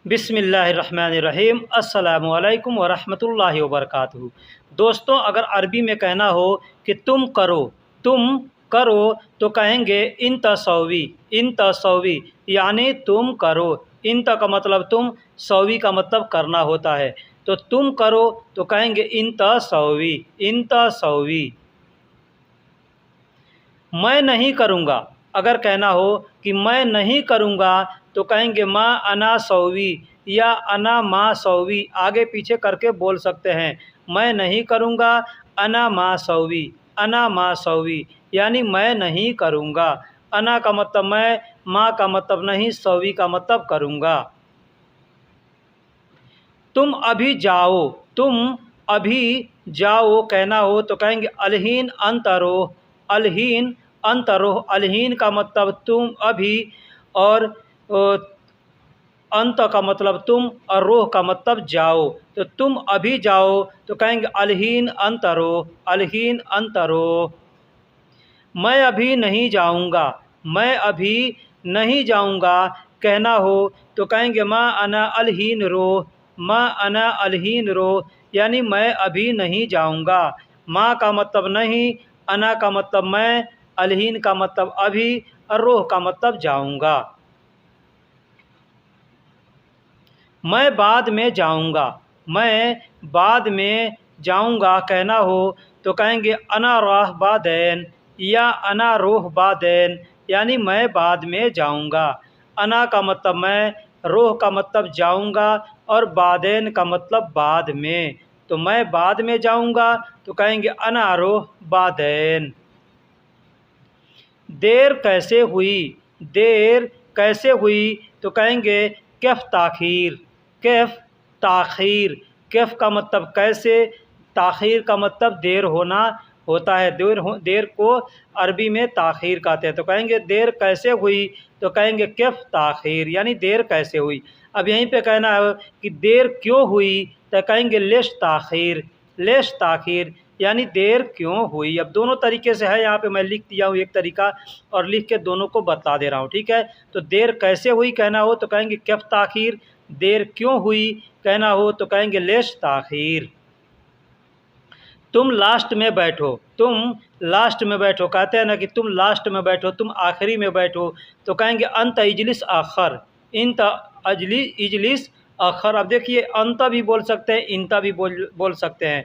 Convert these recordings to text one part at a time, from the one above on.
बिस्मिल्लाहिर्रहमानिर्रहीम अस्सलामुअलैकुम वरहमतुल्लाहि वबरकातुहू। दोस्तों, अगर अरबी में कहना हो कि तुम करो तो कहेंगे इन तसवी यानी तुम करो। इन का मतलब तुम, सवी का मतलब करना होता है। तो तुम करो तो कहेंगे इन तसवी। मैं नहीं करूँगा, अगर कहना हो कि मैं नहीं करूँगा तो कहेंगे मा अना सौवी या अना मा सौवी, आगे पीछे करके बोल सकते हैं। मैं नहीं करूँगा, अना मा सौवी यानी मैं नहीं करूँगा। अना का मतलब मैं, मा का मतलब नहीं, सौवी का मतलब करूँगा। तुम अभी जाओ कहना हो तो कहेंगे अलहीन अंतरोह। अलहीन का मतलब तुम अभी, और अंत का मतलब तुम, और रोह का मतलब जाओ। तो तुम अभी जाओ तो कहेंगे अलहीन अंतरोह। मैं अभी नहीं जाऊँगा कहना हो तो कहेंगे मा अना अलहीन रोह यानी मैं अभी नहीं जाऊँगा। मा का मतलब नहीं, अना का मतलब मैं, अलहीन का मतलब अभी, और रोह का मतलब जाऊँगा। मैं बाद में जाऊँगा कहना हो तो कहेंगे अना राह बादैन या अना रोह बादैन यानी मैं बाद में जाऊँगा। अना का मतलब मैं, रोह का मतलब जाऊँगा, और बादैन का मतलब बाद में। तो मैं बाद में जाऊँगा तो कहेंगे अना रोह बादैन। देर कैसे हुई तो कहेंगे कैफ ताखीर। कैफ का मतलब कैसे, ताखीर का मतलब देर होना होता है। देर को अरबी में ताखीर कहते हैं। तो कहेंगे देर कैसे हुई तो कहेंगे कैफ ताखीर यानी देर कैसे हुई। अब यहीं पे कहना है कि देर क्यों हुई तो कहेंगे लेश ताखीर यानी देर क्यों हुई। अब दोनों तरीके से है, यहाँ पे मैं लिख दिया हूँ एक तरीका और लिख के दोनों को बता दे रहा हूँ, ठीक है। तो देर कैसे हुई कहना हो तो कहेंगे कैफ ताखीर। देर क्यों हुई कहना हो तो कहेंगे लेश ताखीर। तुम लास्ट में बैठो कहते हैं ना कि तुम लास्ट में बैठो, तुम आखिरी में बैठो तो कहेंगे अंत इजलिस आखर। इजलिस आखर। अब देखिए, अंत भी बोल सकते हैं, इंता भी बोल सकते हैं,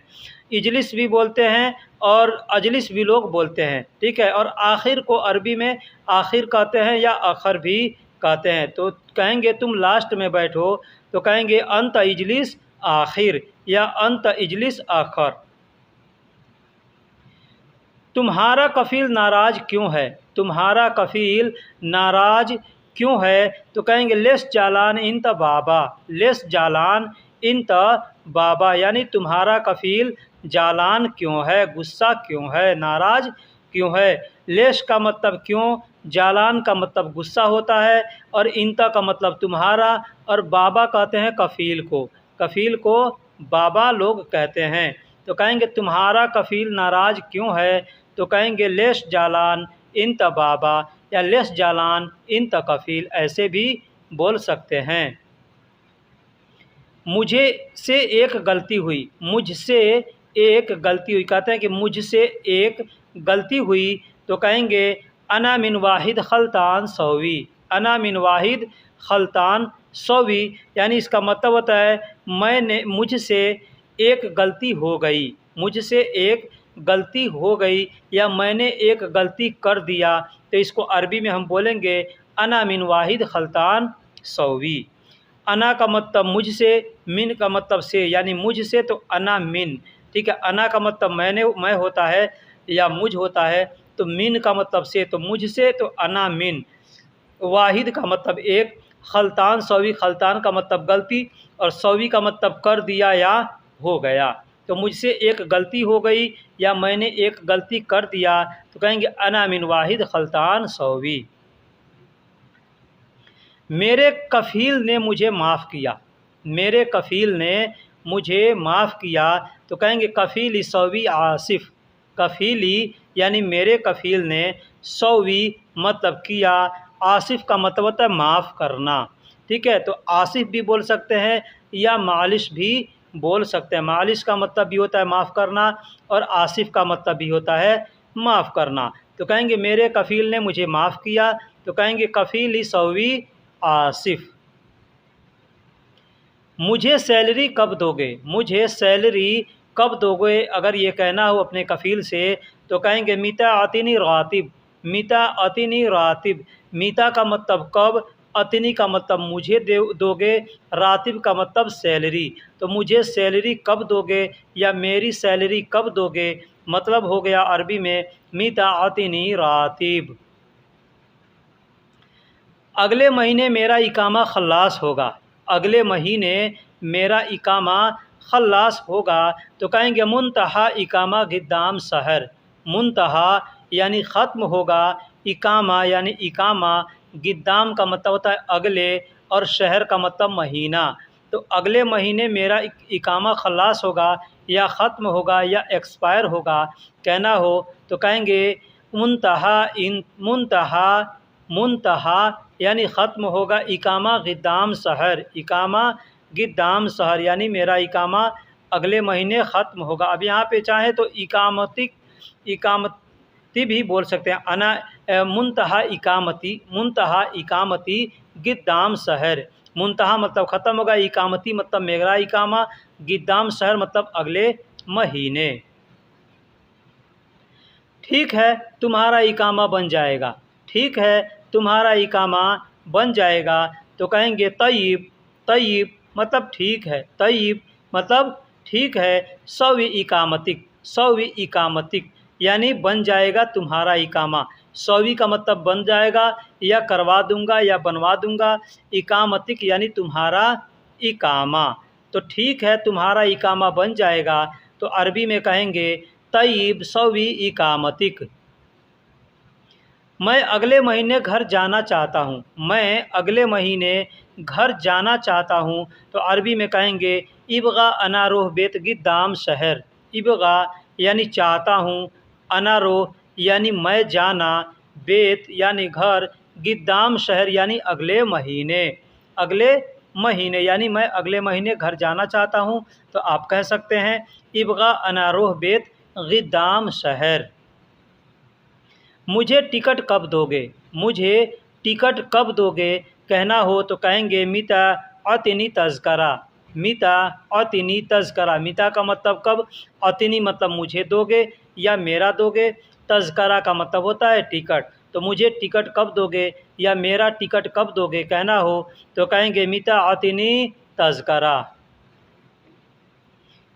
इजलिस भी बोलते हैं और अजलिस भी लोग बोलते हैं, ठीक है। और आखिर को अरबी में आखिर कहते हैं या आखर भी कहते हैं। तो कहेंगे तुम लास्ट में बैठो तो कहेंगे अंत इजलिस आखिर या अंत इजलिस आखर। तुम्हारा कफ़ील नाराज़ क्यों है तो कहेंगे लेस जालान इंत बाबा यानी तुम्हारा कफ़ील जालान क्यों है, गुस्सा क्यों है, नाराज़ क्यों है। लेस का मतलब क्यों, जालान का मतलब गुस्सा होता है, और इंता का मतलब तुम्हारा, और बाबा कहते हैं कफ़ील को बाबा लोग कहते हैं। तो कहेंगे तुम्हारा कफ़ील नाराज़ क्यों है तो कहेंगे लेस जालान इंत बाबा या लेस जालान इंत कफ़ील, ऐसे भी बोल सकते हैं। मुझसे एक गलती हुई कहते हैं कि मुझसे एक गलती हुई तो कहेंगे अना मिन वाहिद खलतान सौवी यानी इसका मतलब होता है मुझसे एक गलती हो गई या मैंने एक गलती कर दिया। तो इसको अरबी में हम बोलेंगे अना मिन वाहिद खलतान सौवी। अना का मतलब मुझसे, मिन का मतलब से यानी मुझसे, तो अना मिन, ठीक है। अना का मतलब मैं होता है या मुझ होता है, तो मिन का मतलब से, तो मुझसे, तो अना मिन। वाहिद का मतलब एक, खलतान सौवी, खलतान का मतलब गलती, और सौवी का मतलब कर दिया या हो गया। तो मुझसे एक गलती हो गई या मैंने एक गलती कर दिया तो कहेंगे अना मिन वाहिद खलतान सौवी। मेरे कफ़ील ने मुझे माफ़ किया तो कहेंगे कफ़ीली सौवी आसिफ। कफ़ीली यानी मेरे कफ़ील ने, सौवी मतलब किया, आसिफ का मतलब होता है माफ़ करना, ठीक है। तो आसिफ भी बोल सकते हैं या मालिश भी बोल सकते हैं। मालिश का मतलब भी होता है माफ़ करना और आसिफ का मतलब भी होता है माफ़ करना। तो कहेंगे मेरे कफ़ील ने मुझे माफ़ किया, तो कहेंगे कफ़ील सौवी आसिफ। मुझे सैलरी कब दोगे, मुझे सैलरी कब दोगे अगर ये कहना हो अपने कफ़ील से तो कहेंगे मीता आतिनी रातिब। मीता आतिनी रातिब, मीता का मतलब कब, अतिनी का मतलब मुझे दोगे, रातिब का मतलब सैलरी। तो मुझे सैलरी कब दोगे या मेरी सैलरी कब दोगे, मतलब हो गया अरबी में मीता आतिनी रातिब। अगले महीने मेरा इकामा खल्लास होगा, अगले महीने मेरा इकामा खल्लास होगा तो कहेंगे मुंतहा इकामा गिद्दाम शहर। मुंतहा यानी ख़त्म होगा, इकामा यानी इकामा, गिद्दाम का मतलब होता है अगले और शहर का मतलब महीना। तो अगले महीने मेरा इकामा खल्लास होगा या ख़त्म होगा या एक्सपायर होगा कहना हो तो कहेंगे मुंतहा इन मुंतहा। मुंतहा यानी ख़त्म होगा, इकामा गिद्दाम शहर, इकामा गिद्दाम शहर यानी मेरा इकामा अगले महीने ख़त्म होगा। अब यहाँ पे चाहे तो इकामती भी बोल सकते हैं। मुंतहा इकामती, मुंतहा इकामती गिद्दाम शहर। मुंतहा मतलब ख़त्म होगा, इकामती मतलब मेरा इकामा, गिद्दाम शहर मतलब अगले महीने। ठीक है तुम्हारा इकामा बन जाएगा, ठीक है तुम्हारा इकामा बन जाएगा तो कहेंगे तय्यब। तय्यब मतलब ठीक है, तय्यब मतलब ठीक है। सौवी इकामतिक, सौवी इकामतिक यानी बन जाएगा तुम्हारा इकामा। सौवी का मतलब बन जाएगा या करवा दूंगा या बनवा दूंगा, इकामतिक यानी तुम्हारा इकामा। तो ठीक है तुम्हारा इकामा बन जाएगा तो अरबी में कहेंगे तय्यब सौवी इकामतिक। मैं अगले महीने घर जाना चाहता हूँ, मैं अगले महीने घर जाना चाहता हूँ तो अरबी में कहेंगे इबगा अना रोह बेत गिद्दाम शहर। इबगा यानी चाहता हूँ, अना रोह यानी मैं जाना, बेत यानी घर, गिद्दाम शहर यानी अगले महीने। अगले महीने यानी मैं अगले महीने घर जाना चाहता हूँ तो आप कह सकते हैं इबगा अना रोह बेत गिद्दाम शहर। मुझे टिकट कब दोगे, मुझे टिकट कब दोगे कहना हो तो कहेंगे मिता अतिनी तज़करा। मिता अतिनी तज़करा, मिता का मतलब कब, अतिनी मतलब मुझे दोगे या मेरा दोगे, तज़करा का मतलब होता है टिकट। तो मुझे टिकट कब दोगे या मेरा टिकट कब दोगे कहना हो तो कहेंगे मिता अतिनी तज़करा।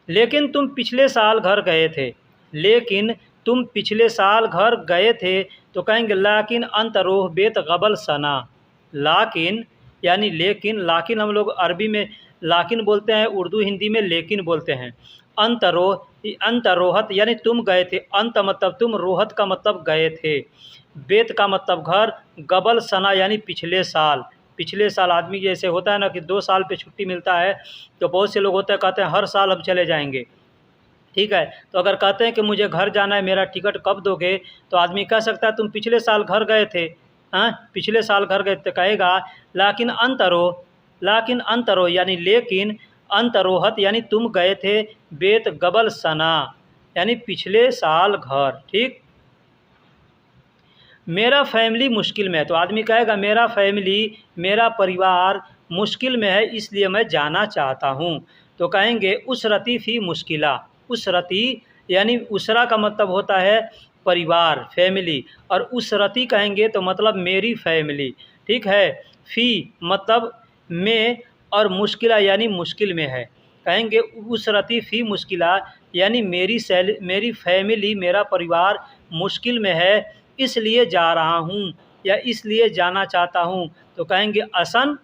लेकिन तुम पिछले साल घर गए थे, लेकिन तुम पिछले साल घर गए थे तो कहेंगे लाकिन अंत रोह बेत गबल सना। लाकिन यानी लेकिन, लाकिन हम लोग अरबी में लाकिन बोलते हैं, उर्दू हिंदी में लेकिन बोलते हैं। अंत रोहत यानी तुम गए थे, अंत मतलब तुम, रोहत का मतलब गए थे, बेत का मतलब घर, गबल सना यानी पिछले साल। पिछले साल आदमी जैसे होता है ना कि 2 साल पे छुट्टी मिलता है तो बहुत से लोग होते हैं कहते हैं हर साल हम चले जाएंगे, ठीक है। तो अगर कहते हैं कि मुझे घर जाना है, मेरा टिकट कब दोगे तो आदमी कह सकता है तुम पिछले साल घर गए थे, हाँ पिछले साल घर गए तो कहेगा लाकिन अंतरो, लाकिन अंतरो यानी लेकिन, अंतरोहत यानी तुम गए थे, बेत गबल सना यानी पिछले साल घर, ठीक। मेरा फैमिली मुश्किल में है तो आदमी कहेगा मेरा फैमिली, मेरा परिवार मुश्किल में है इसलिए मैं जाना चाहता हूँ तो कहेंगे उसरती फ़ी मुश्किला। उसरती यानी उसरा का मतलब होता है परिवार, फैमिली, और उसरती कहेंगे तो मतलब मेरी फैमिली, ठीक है। फ़ी मतलब में और मुश्किला यानी मुश्किल में है, कहेंगे उसरती फ़ी मुश्किला यानी मेरी फैमिली, मेरा परिवार मुश्किल में है इसलिए जा रहा हूँ या इसलिए जाना चाहता हूँ तो कहेंगे असन।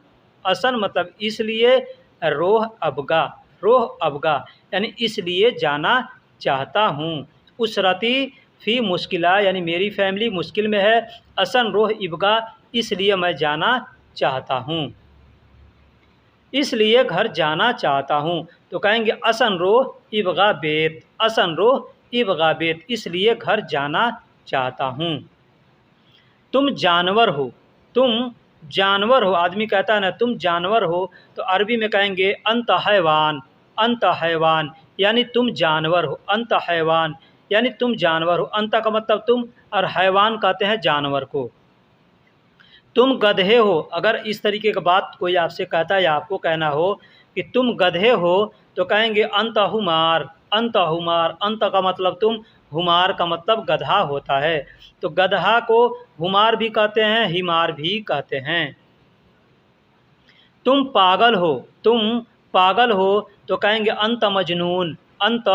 असन मतलब इसलिए, रोह अबगा, रोह अबगा यानी इसलिए जाना चाहता हूँ। उसरती फ़ी मुश्किला यानी मेरी फैमिली मुश्किल में है, असन रोह इबगा इसलिए मैं जाना चाहता हूँ, इसलिए घर जाना चाहता हूँ तो कहेंगे असन रोह इबगा बेत। असन रोह इबगा बेत इसलिए घर जाना चाहता हूँ। तुम जानवर हो, तुम जानवर हो, आदमी कहता है ना तुम जानवर हो, तो अरबी में कहेंगे अंत हैवान, अंत हैवान यानी तुम जानवर हो, अंत हैवान यानी तुम जानवर हो, अंत का मतलब तुम और हैवान कहते हैं जानवर को। तुम गधे हो, अगर इस तरीके की बात कोई आपसे कहता है या आपको कहना हो कि तुम गधे हो, तो कहेंगे अंत हुमार, अंत हुमार, अंत का मतलब तुम, हुमार का मतलब गधा होता है। तो गधा को हुमार भी कहते हैं, हिमार भी कहते हैं। तुम पागल हो, तुम पागल हो, तो कहेंगे अंत मजनून, अंत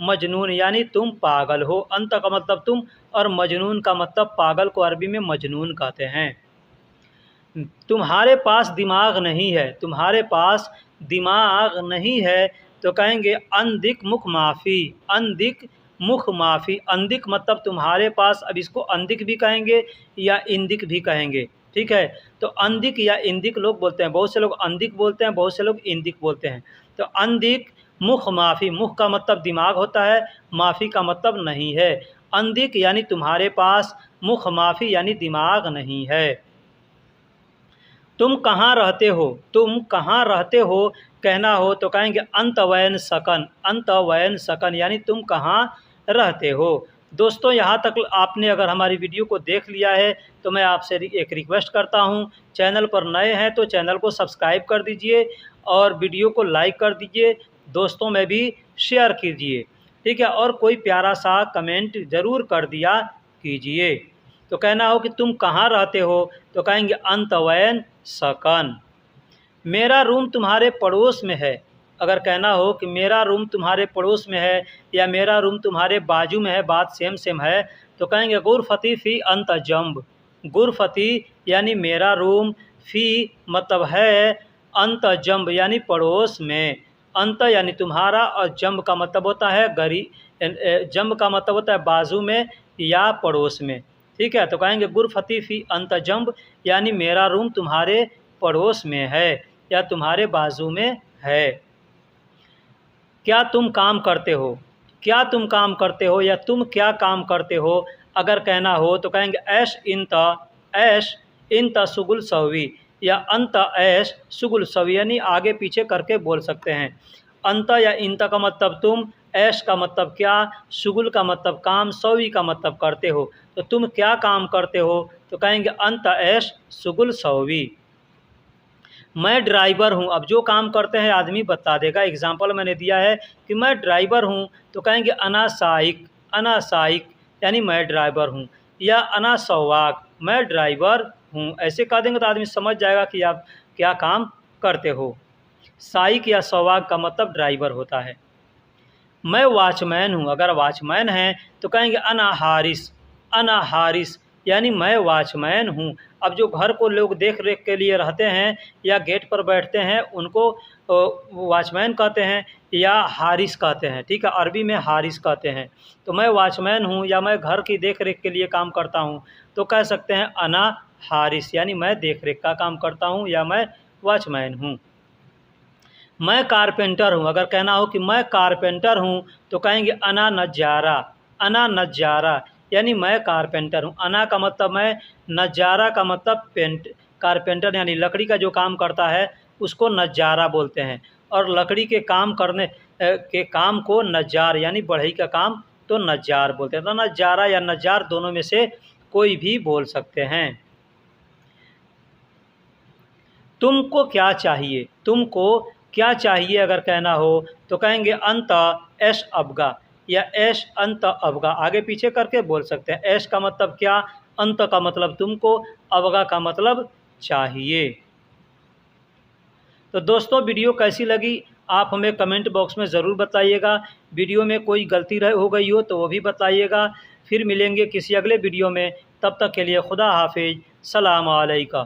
मजनून यानी तुम पागल हो, अंत का मतलब तुम और मजनून का मतलब पागल को अरबी में मजनून कहते हैं। तुम्हारे पास दिमाग नहीं है, तुम्हारे पास दिमाग नहीं है, तो कहेंगे अंधिक मुख माफ़ी, अंधिक मुख माफ़ी, अंधिक मतलब तुम्हारे पास, अब इसको अंधिक भी कहेंगे या इंदिक भी कहेंगे, ठीक है। तो अंधिक या इंदिक लोग बोलते हैं, बहुत से लोग अंधिक बोलते हैं, बहुत से लोग इंदिक बोलते हैं। तो अंधिक मुख माफ़ी, मुख का मतलब दिमाग होता है, माफ़ी का मतलब नहीं है। अंधिक यानी तुम्हारे पास, मुख माफ़ी यानी दिमाग नहीं है। तुम कहाँ रहते हो, तुम कहाँ रहते हो कहना हो, तो कहेंगे अंत वैन सकन, अंत वैन सकन यानी तुम कहाँ रहते हो। दोस्तों, यहाँ तक आपने अगर हमारी वीडियो को देख लिया है, तो मैं आपसे एक रिक्वेस्ट करता हूँ, चैनल पर नए हैं तो चैनल को सब्सक्राइब कर दीजिए और वीडियो को लाइक कर दीजिए, दोस्तों में भी शेयर कीजिए, ठीक है। और कोई प्यारा सा कमेंट ज़रूर कर दिया कीजिए। तो कहना हो कि तुम कहाँ रहते हो, तो कहेंगे अंत वैन सकन। मेरा रूम तुम्हारे पड़ोस में है, अगर कहना हो कि मेरा रूम तुम्हारे पड़ोस में है या मेरा रूम तुम्हारे बाजू में है, बात सेम सेम है, तो कहेंगे गुरफती फ़ी अंत जंब, गुरफती यानी मेरा रूम, फ़ी मतलब है, अंत जंब यानी पड़ोस में, अंत यानी तुम्हारा और जंब का मतलब होता है जंब का मतलब होता है बाजू में या पड़ोस में, ठीक है। तो कहेंगे गुरफती फ़ी अंत जंब यानी मेरा रूम तुम्हारे पड़ोस में है या तुम्हारे बाजू में है। क्या तुम काम करते हो, क्या तुम काम करते हो या तुम क्या काम करते हो अगर कहना हो, तो कहेंगे ऐश इंत सुगुल सवी या अंत ऐश सुगुल सवी यानी आगे पीछे करके बोल सकते हैं। अंत या इंत का मतलब तुम, ऐश का मतलब क्या, शुगुल का मतलब काम, सवी का मतलब करते हो। तो तुम क्या काम करते हो, तो कहेंगे अंत ऐश शुगुल सवी। मैं ड्राइवर हूँ, अब जो काम करते हैं आदमी बता देगा, एग्जाम्पल मैंने दिया है कि मैं ड्राइवर हूँ, तो कहेंगे अना साइक, अना साइक यानी मैं ड्राइवर हूँ, या अना सवाक मैं ड्राइवर हूँ, ऐसे कह देंगे तो आदमी समझ जाएगा कि आप क्या काम करते हो। साइक या सवाक का मतलब ड्राइवर होता है। मैं वॉचमैन हूँ, अगर वॉचमैन हैं तो कहेंगे अना हारिस, अना हारिस यानी मैं वॉचमैन हूँ। अब जो घर को लोग देख रेख के लिए रहते हैं या गेट पर बैठते हैं, उनको वॉचमैन कहते हैं या हारिस कहते हैं, ठीक है, अरबी में हारिस कहते हैं। तो मैं वॉचमैन हूँ या मैं घर की देख रेख के लिए काम करता हूँ, तो कह सकते हैं अना हारिस यानी मैं देख रेख का काम करता हूँ या मैं वॉचमैन हूँ। मैं कारपेंटर हूँ, अगर कहना हो कि मैं कारपेंटर हूँ, तो कहेंगे अना नज्जारा, अना नज्जारा यानी मैं कारपेंटर हूँ। अना का मतलब मैं, नज्जारा का मतलब कारपेंटर यानी लकड़ी का जो काम करता है उसको नज्जारा बोलते हैं, और लकड़ी के काम करने के काम को नज्जार यानी बढ़ई का काम तो नज्जार बोलते हैं। तो नज्जारा या नज्जार दोनों में से कोई भी बोल सकते हैं। तुमको क्या चाहिए, तुमको क्या चाहिए अगर कहना हो, तो कहेंगे अंत ऐश अबगा या ऐश अंत अबगा, आगे पीछे करके बोल सकते हैं। ऐश का मतलब क्या, अंत का मतलब तुमको, अबगा का मतलब चाहिए। तो दोस्तों, वीडियो कैसी लगी आप हमें कमेंट बॉक्स में ज़रूर बताइएगा। वीडियो में कोई गलती हो गई हो तो वो भी बताइएगा। फिर मिलेंगे किसी अगले वीडियो में, तब तक के लिए खुदा हाफिज, सलाम अलैकुम।